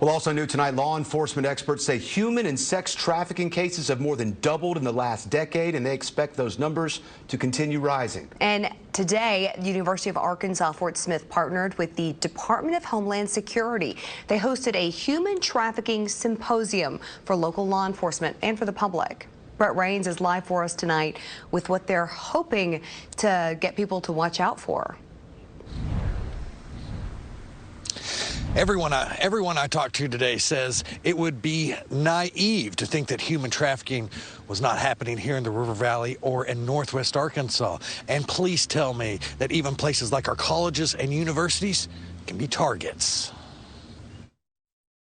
Well, also new tonight, law enforcement experts say human and sex trafficking cases have more than doubled in the last decade, and they expect those numbers to continue rising. And today, the University of Arkansas Fort Smith partnered with the Department of Homeland Security. They hosted a human trafficking symposium for local law enforcement and for the public. Brett Rains is live for us tonight with what they're hoping to get people to watch out for. Everyone I talked to today says it would be naive to think that human trafficking was not happening here in the River Valley or in Northwest Arkansas. And police tell me that even places like our colleges and universities can be targets.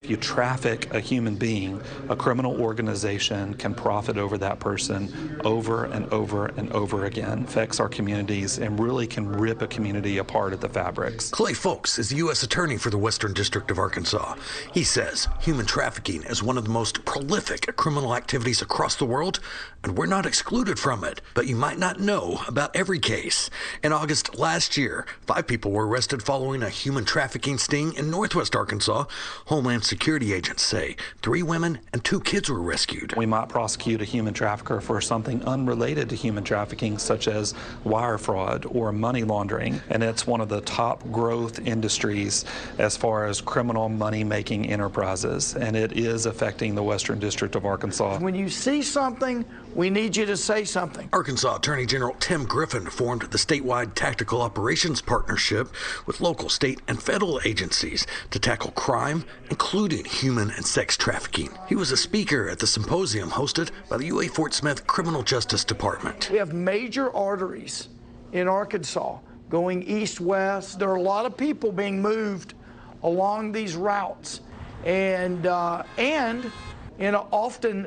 If you traffic a human being, a criminal organization can profit over that person over and over and over again, affects our communities, and really can rip a community apart at the fabrics. Clay Folks is the U.S. Attorney for the Western District of Arkansas. He says human trafficking is one of the most prolific criminal activities across the world, and we're not excluded from it. But you might not know about every case. In August last year, 5 people were arrested following a human trafficking sting in Northwest Arkansas. Homeland Security agents say 3 women and 2 kids were rescued. We might prosecute a human trafficker for something unrelated to human trafficking, such as wire fraud or money laundering, and it's one of the top growth industries as far as criminal money-making enterprises, and it is affecting the Western District of Arkansas. When you see something, we need you to say something. Arkansas Attorney General Tim Griffin formed the statewide Tactical Operations Partnership with local, state, and federal agencies to tackle crime, including human and sex trafficking. He was a speaker at the symposium hosted by the UA Fort Smith Criminal Justice Department. We have major arteries in Arkansas going east-west. There are a lot of people being moved along these routes, and often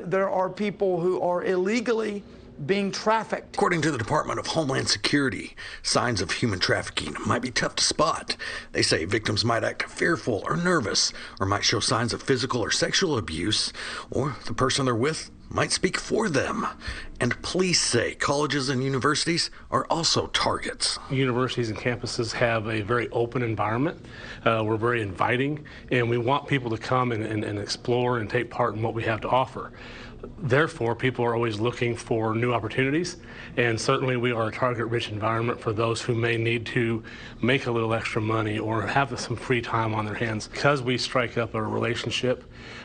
there are people who are illegally being trafficked. According to the Department of Homeland Security, signs of human trafficking might be tough to spot. They say victims might act fearful or nervous, or might show signs of physical or sexual abuse, or the person they're with might speak for them. And police say colleges and universities are also targets. Universities and campuses have a very open environment. We're very inviting, and we want people to come and explore and take part in what we have to offer. Therefore, people are always looking for new opportunities, and certainly we are a target-rich environment for those who may need to make a little extra money or have some free time on their hands. Because we strike up a relationship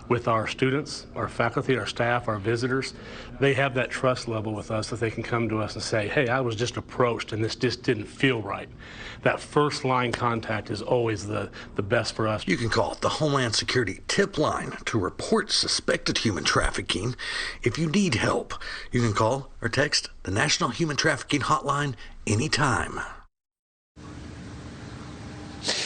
with our students, our faculty, our staff, our visitors, they have that trust level with us that they can come to us and say, hey, I was just approached and this just didn't feel right. That first line contact is always the best for us. You can call the Homeland Security tip line to report suspected human trafficking. If you need help, you can call or text the National Human Trafficking Hotline anytime.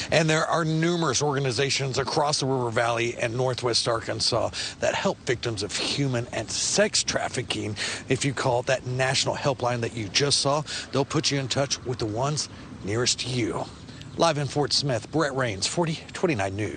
And there are numerous organizations across the River Valley and Northwest Arkansas that help victims of human and sex trafficking. If you call that national helpline that you just saw, they'll put you in touch with the ones nearest to you. Live in Fort Smith, Brett Rains, 4029 News.